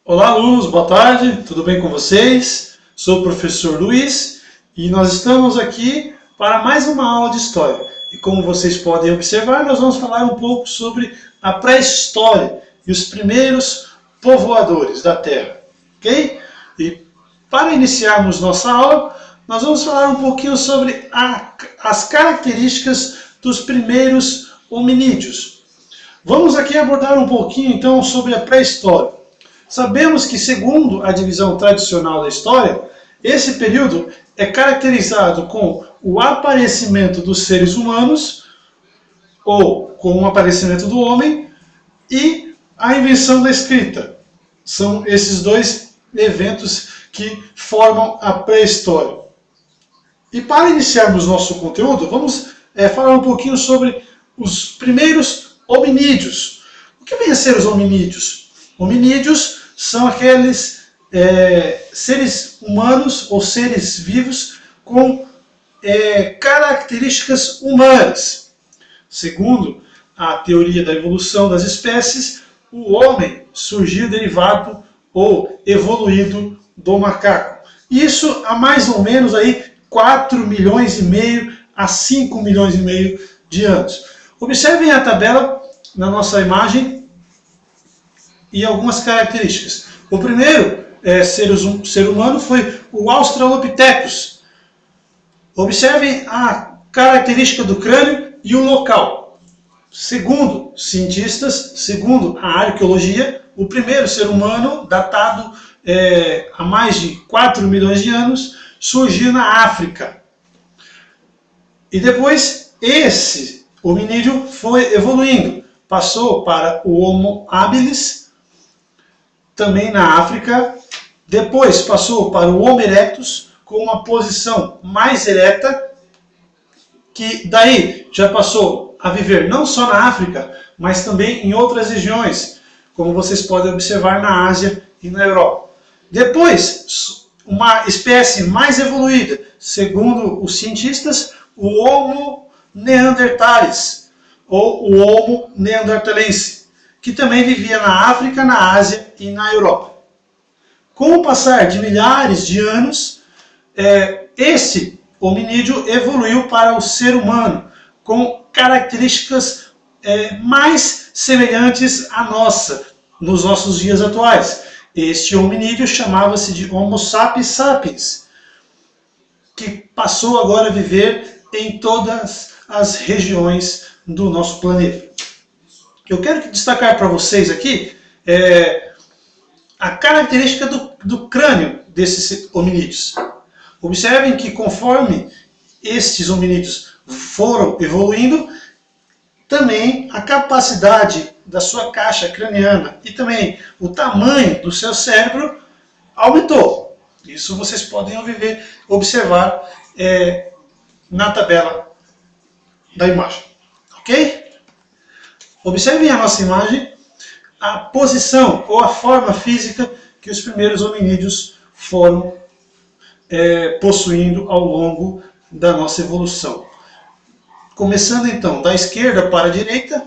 Olá, alunos, boa tarde, tudo bem com vocês? Sou o professor Luiz e nós estamos aqui para mais uma aula de História. E como vocês podem observar, nós vamos falar um pouco sobre a pré-história e os primeiros povoadores da Terra, ok? E para iniciarmos nossa aula, nós vamos falar um pouquinho sobre as características dos primeiros hominídeos. Vamos aqui abordar um pouquinho então sobre a pré-história. Sabemos que, segundo a divisão tradicional da história, esse período é caracterizado com o aparecimento dos seres humanos, ou com o aparecimento do homem, e a invenção da escrita. São esses dois eventos que formam a pré-história. E para iniciarmos nosso conteúdo, vamos falar um pouquinho sobre os primeiros hominídeos. O que vem a ser os hominídeos? Hominídeos são aqueles seres humanos ou seres vivos com características humanas. Segundo a teoria da evolução das espécies, o homem surgiu derivado ou evoluído do macaco. Isso há mais ou menos aí 4 milhões e meio a 5 milhões e meio de anos. Observem a tabela na nossa imagem e algumas características. O primeiro ser humano foi o Australopithecus. Observem a característica do crânio e o local. Segundo cientistas, segundo a arqueologia, o primeiro ser humano, datado há mais de 4 milhões de anos, surgiu na África. E depois esse hominídeo foi evoluindo. Passou para o Homo habilis, também na África. Depois passou para o Homo erectus, com uma posição mais ereta, que daí já passou a viver não só na África, mas também em outras regiões, como vocês podem observar na Ásia e na Europa. Depois, uma espécie mais evoluída, segundo os cientistas, o Homo neanderthalis, ou o Homo neanderthalense, que também vivia na África, na Ásia e na Europa. Com o passar de milhares de anos, esse hominídeo evoluiu para o ser humano, com características mais semelhantes à nossa, nos nossos dias atuais. Este hominídeo chamava-se de Homo sapiens sapiens, que passou agora a viver em todas as regiões do nosso planeta. Eu quero destacar para vocês aqui a característica do crânio desses hominídeos. Observem que conforme estes hominídeos foram evoluindo, também a capacidade da sua caixa craniana e também o tamanho do seu cérebro aumentou. Isso vocês podem observar na tabela da imagem. Ok? Observem a nossa imagem, a posição ou a forma física que os primeiros hominídeos foram possuindo ao longo da nossa evolução. Começando então da esquerda para a direita,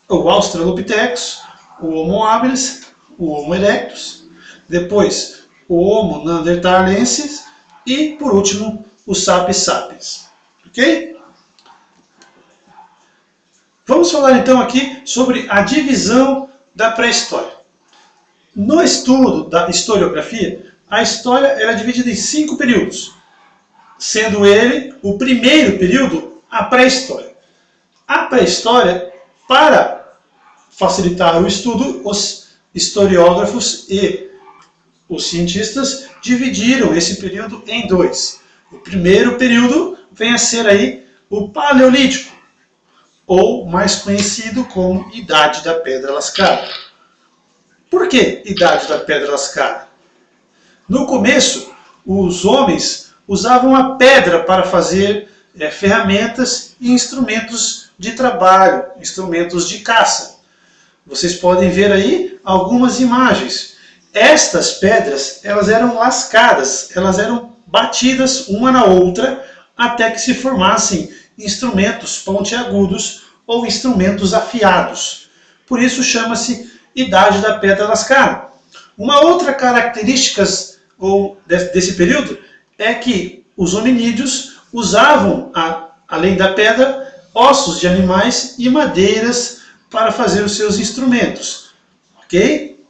o Australopithecus, o Homo habilis, o Homo erectus, depois o Homo neanderthalensis e, por último, o Sapiens sapiens. Ok? Vamos falar então aqui sobre a divisão da pré-história. No estudo da historiografia, a história era dividida em 5 períodos, sendo ele o primeiro período a pré-história. A pré-história, para facilitar o estudo, os historiógrafos e os cientistas dividiram esse período em 2. O primeiro período vem a ser aí o Paleolítico, ou mais conhecido como Idade da Pedra Lascada. Por que Idade da Pedra Lascada? No começo, os homens usavam a pedra para fazer ferramentas e instrumentos de trabalho, instrumentos de caça. Vocês podem ver aí algumas imagens. Estas pedras, elas eram lascadas, elas eram batidas uma na outra até que se formassem instrumentos pontiagudos ou instrumentos afiados. Por isso chama-se Idade da Pedra Lascada. Uma outra característica desse período é que os hominídeos usavam, além da pedra, ossos de animais e madeiras para fazer os seus instrumentos, ok?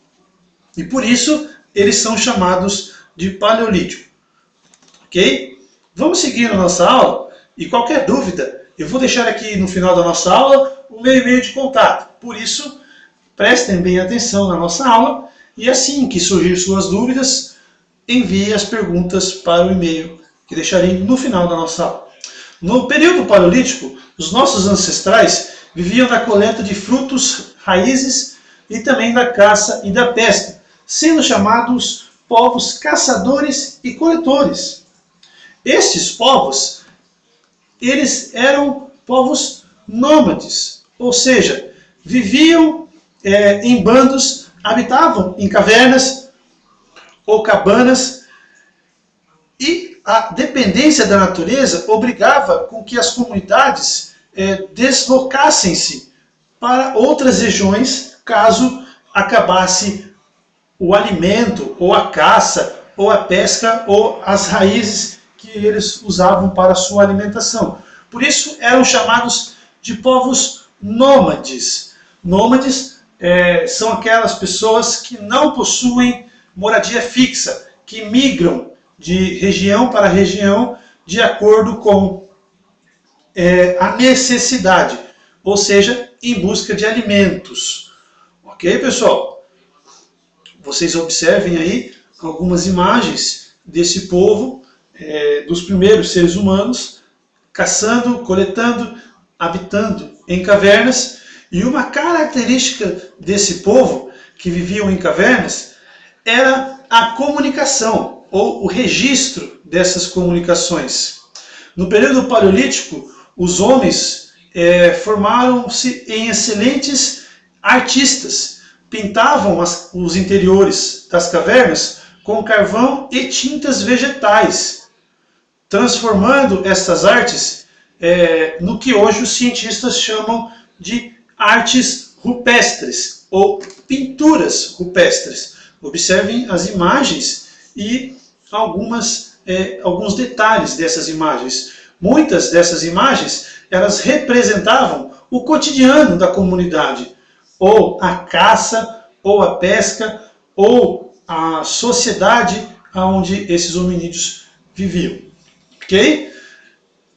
E por isso eles são chamados de Paleolítico, ok? Vamos seguir a nossa aula e qualquer dúvida eu vou deixar aqui no final da nossa aula o meu e-mail de contato. Por isso, prestem bem atenção na nossa aula e assim que surgir suas dúvidas, envie as perguntas para o e-mail que deixarei no final da nossa aula. No período paleolítico, os nossos ancestrais viviam da coleta de frutos, raízes e também da caça e da pesca, sendo chamados povos caçadores e coletores. Estes povos, eles eram povos nômades, ou seja, viviam em bandos, habitavam em cavernas ou cabanas, e a dependência da natureza obrigava com que as comunidades deslocassem-se para outras regiões caso acabasse o alimento, ou a caça, ou a pesca, ou as raízes que eles usavam para a sua alimentação. Por isso eram chamados de povos nômades. Nômades são aquelas pessoas que não possuem moradia fixa, que migram de região para região de acordo com a necessidade, ou seja, em busca de alimentos. Ok, pessoal? Vocês observem aí algumas imagens desse povo, dos primeiros seres humanos, caçando, coletando, habitando em cavernas. E uma característica desse povo que viviam em cavernas era a comunicação, ou o registro dessas comunicações. No período paleolítico, os homens formaram-se em excelentes artistas, pintavam os interiores das cavernas com carvão e tintas vegetais, transformando estas artes no que hoje os cientistas chamam de artes rupestres ou pinturas rupestres. Observem as imagens e alguns detalhes dessas imagens. Muitas dessas imagens, elas representavam o cotidiano da comunidade, ou a caça, ou a pesca, ou a sociedade onde esses hominídeos viviam. Ok?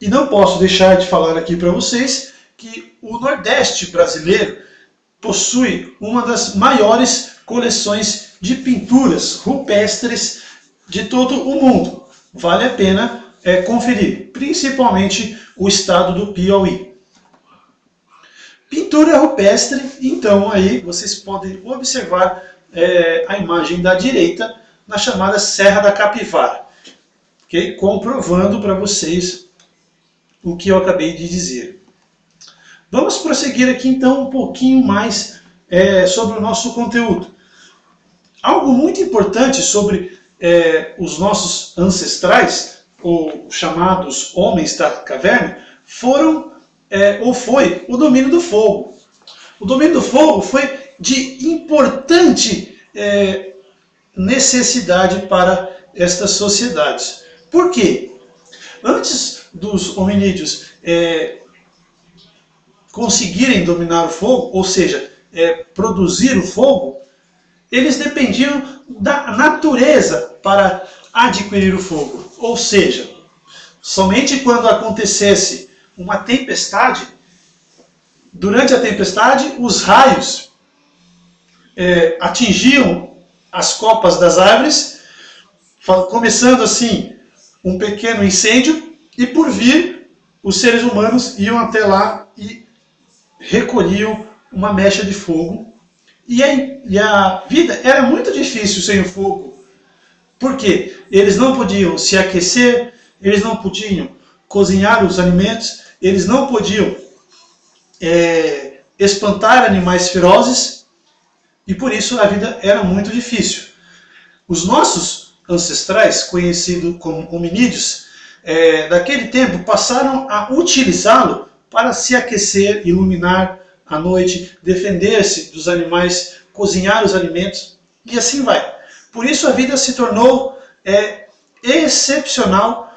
E não posso deixar de falar aqui para vocês que o Nordeste brasileiro possui uma das maiores coleções de pinturas rupestres de todo o mundo. Vale a pena conferir, principalmente o estado do Piauí. Pintura rupestre, então aí vocês podem observar a imagem da direita na chamada Serra da Capivara, okay? Comprovando para vocês o que eu acabei de dizer. Vamos prosseguir aqui então um pouquinho mais sobre o nosso conteúdo. Algo muito importante sobre os nossos ancestrais, ou chamados homens da caverna, foi o domínio do fogo. O domínio do fogo foi de importante necessidade para estas sociedades. Por quê? Antes dos hominídeos conseguirem dominar o fogo, ou seja, produzir o fogo, eles dependiam da natureza para adquirir o fogo. Ou seja, somente quando acontecesse uma tempestade, durante a tempestade, os raios atingiam as copas das árvores, começando assim um pequeno incêndio, e por vir, os seres humanos iam até lá e recolhiam uma mecha de fogo. E a vida era muito difícil sem o fogo. Por quê? Eles não podiam se aquecer, eles não podiam cozinhar os alimentos, eles não podiam espantar animais ferozes, e por isso a vida era muito difícil. Os nossos ancestrais, conhecidos como hominídeos, daquele tempo passaram a utilizá-lo para se aquecer, iluminar à noite, defender-se dos animais, cozinhar os alimentos, e assim vai. Por isso a vida se tornou excepcional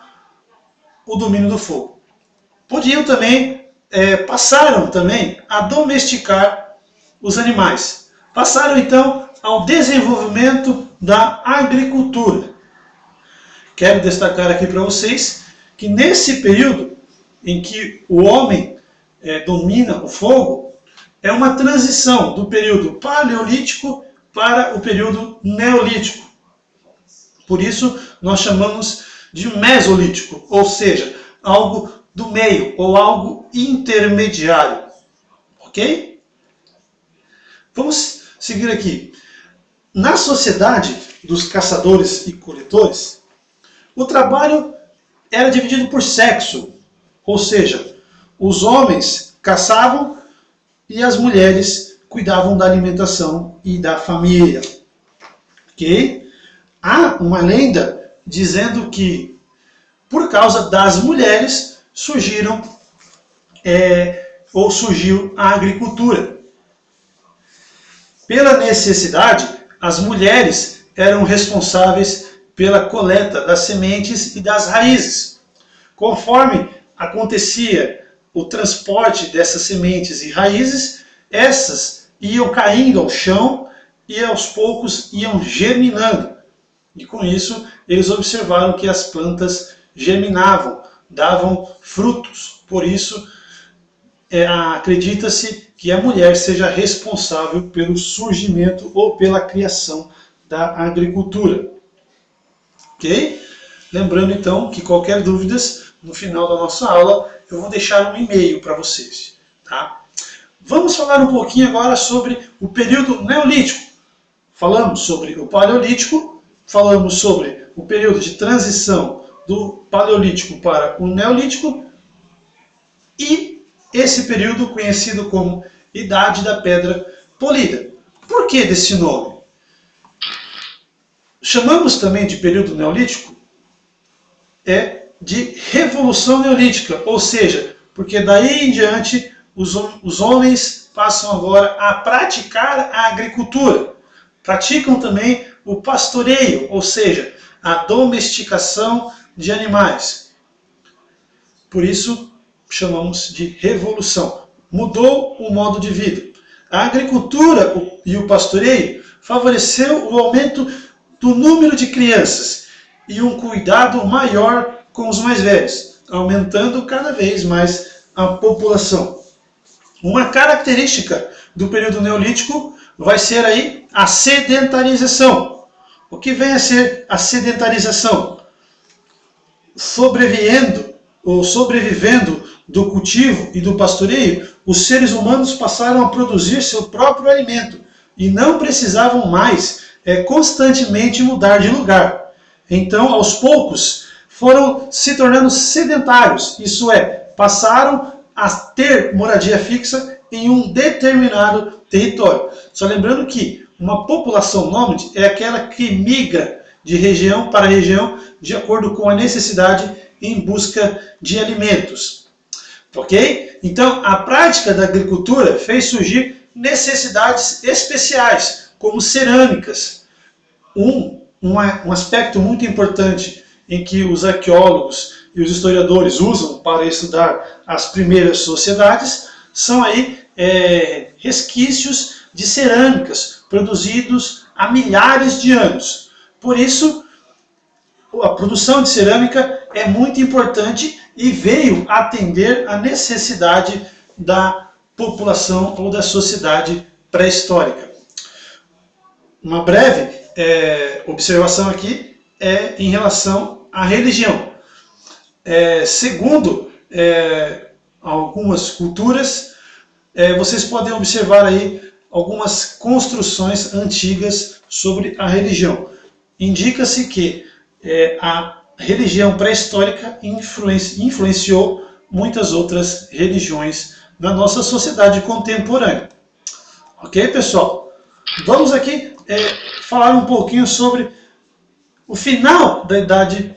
o domínio do fogo. Passaram também a domesticar os animais. Passaram então ao desenvolvimento da agricultura. Quero destacar aqui para vocês que nesse período em que o homem domina o fogo, é uma transição do período paleolítico para o período neolítico. Por isso nós chamamos de mesolítico, ou seja, algo do meio ou algo intermediário. Ok? Vamos seguir aqui. Na sociedade dos caçadores e coletores, o trabalho era dividido por sexo, ou seja, os homens caçavam e as mulheres cuidavam da alimentação e da família. Ok? Há uma lenda dizendo que, por causa das mulheres, surgiu a agricultura. Pela necessidade, as mulheres eram responsáveis pela coleta das sementes e das raízes. Conforme acontecia o transporte dessas sementes e raízes, essas iam caindo ao chão e aos poucos iam germinando. E com isso eles observaram que as plantas germinavam, davam frutos. Por isso acredita-se que a mulher seja responsável pelo surgimento ou pela criação da agricultura. Ok? Lembrando então que qualquer dúvida, no final da nossa aula, eu vou deixar um e-mail para vocês. Tá? Vamos falar um pouquinho agora sobre o período neolítico. Falamos sobre o paleolítico, falamos sobre o período de transição do paleolítico para o neolítico e esse período conhecido como Idade da Pedra Polida. Por que desse nome? Chamamos também de período neolítico de Revolução Neolítica, ou seja, porque daí em diante os homens passam agora a praticar a agricultura. Praticam também o pastoreio, ou seja, a domesticação de animais. Por isso chamamos de revolução. Mudou o modo de vida. A agricultura e o pastoreio favoreceu o aumento do número de crianças e um cuidado maior com os mais velhos, aumentando cada vez mais a população. Uma característica do período neolítico vai ser aí a sedentarização. O que vem a ser a sedentarização? Sobrevivendo do cultivo e do pastoreio, os seres humanos passaram a produzir seu próprio alimento e não precisavam mais constantemente mudar de lugar. Então, aos poucos, foram se tornando sedentários, isso é, passaram a ter moradia fixa em um determinado território. Só lembrando que uma população nômade é aquela que migra de região para região de acordo com a necessidade em busca de alimentos. Ok? Então, a prática da agricultura fez surgir necessidades especiais, como cerâmicas. Um aspecto muito importante em que os arqueólogos e os historiadores usam para estudar as primeiras sociedades são aí resquícios de cerâmicas produzidos há milhares de anos. Por isso, a produção de cerâmica é muito importante e veio atender à necessidade da população ou da sociedade pré-histórica. Uma breve observação aqui em relação à religião. Segundo algumas culturas, vocês podem observar aí algumas construções antigas sobre a religião. Indica-se que a religião pré-histórica influenciou muitas outras religiões na nossa sociedade contemporânea. Ok, pessoal? Vamos aqui falar um pouquinho sobre o final da Idade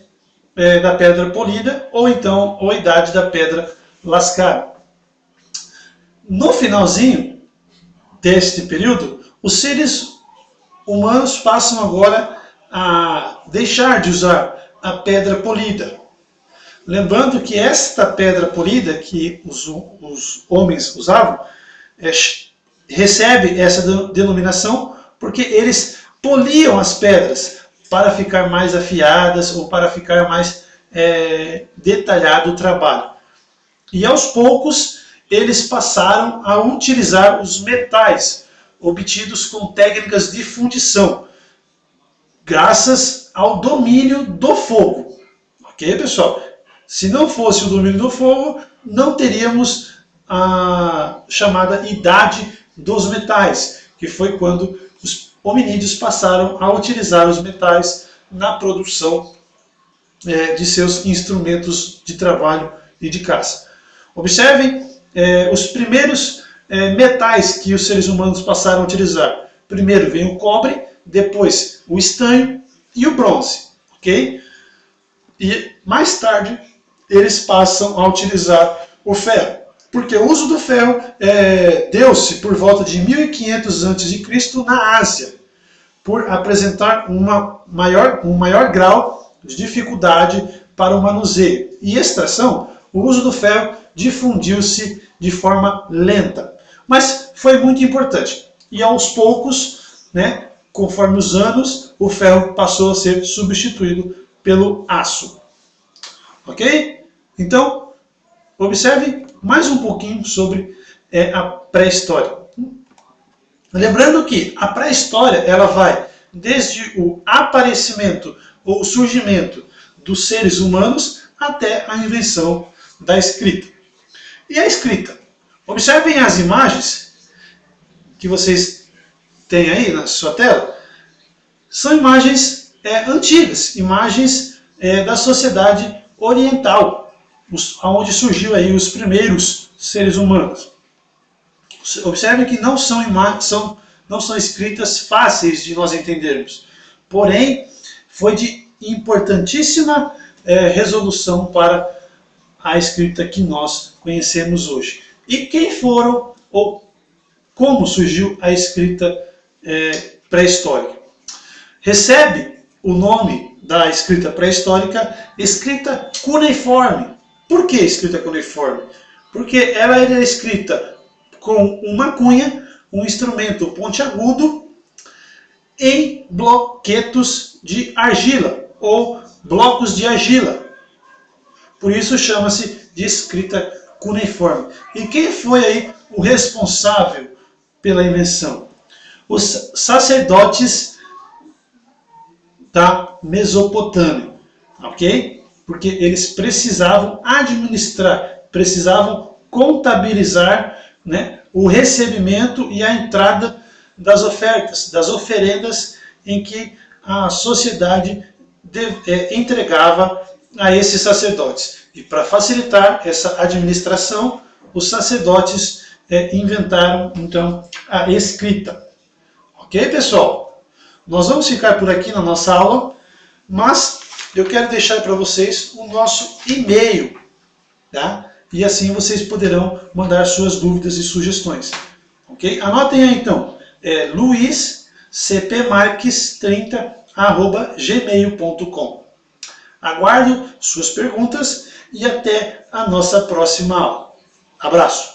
da Pedra Polida, ou então a Idade da Pedra Lascada. No finalzinho deste período, os seres humanos passam agora a deixar de usar a pedra polida. Lembrando que esta pedra polida que os homens usavam recebe essa denominação porque eles poliam as pedras para ficar mais afiadas ou para ficar mais detalhado o trabalho. E aos poucos eles passaram a utilizar os metais obtidos com técnicas de fundição, graças ao domínio do fogo. Ok, pessoal? Se não fosse o domínio do fogo, não teríamos a chamada Idade dos Metais, que foi quando os hominídeos passaram a utilizar os metais na produção de seus instrumentos de trabalho e de caça. Observem os primeiros metais que os seres humanos passaram a utilizar. Primeiro vem o cobre, depois o estanho e o bronze. Ok? E mais tarde eles passam a utilizar o ferro. Porque o uso do ferro deu-se por volta de 1500 a.C. na Ásia, por apresentar um maior grau de dificuldade para o manuseio e extração. O uso do ferro difundiu-se de forma lenta, mas foi muito importante. E aos poucos, conforme os anos, o ferro passou a ser substituído pelo aço. Ok? Então, observe mais um pouquinho sobre a pré-história. Lembrando que a pré-história ela vai desde o aparecimento ou o surgimento dos seres humanos até a invenção da escrita. E a escrita? Observem as imagens que vocês têm aí na sua tela. São imagens antigas, imagens da sociedade oriental, onde surgiu aí os primeiros seres humanos. Observem que não são escritas fáceis de nós entendermos. Porém, foi de importantíssima resolução para a escrita que nós conhecemos hoje. E quem foram ou como surgiu a escrita pré-histórica? Recebe o nome da escrita pré-histórica, escrita cuneiforme. Por que escrita cuneiforme? Porque ela era escrita com uma cunha, um instrumento pontiagudo, em bloquetos de argila, ou blocos de argila. Por isso chama-se de escrita cuneiforme. E quem foi aí o responsável pela invenção? Os sacerdotes da Mesopotâmia, ok? Porque eles precisavam administrar, precisavam contabilizar o recebimento e a entrada das ofertas, das oferendas em que a sociedade entregava a esses sacerdotes. E para facilitar essa administração, os sacerdotes inventaram então a escrita. Ok, pessoal? Nós vamos ficar por aqui na nossa aula, mas eu quero deixar para vocês o nosso e-mail, tá? E assim vocês poderão mandar suas dúvidas e sugestões. Ok? Anotem aí então, luiscpmarques30@gmail.com. Aguardo suas perguntas e até a nossa próxima aula. Abraço!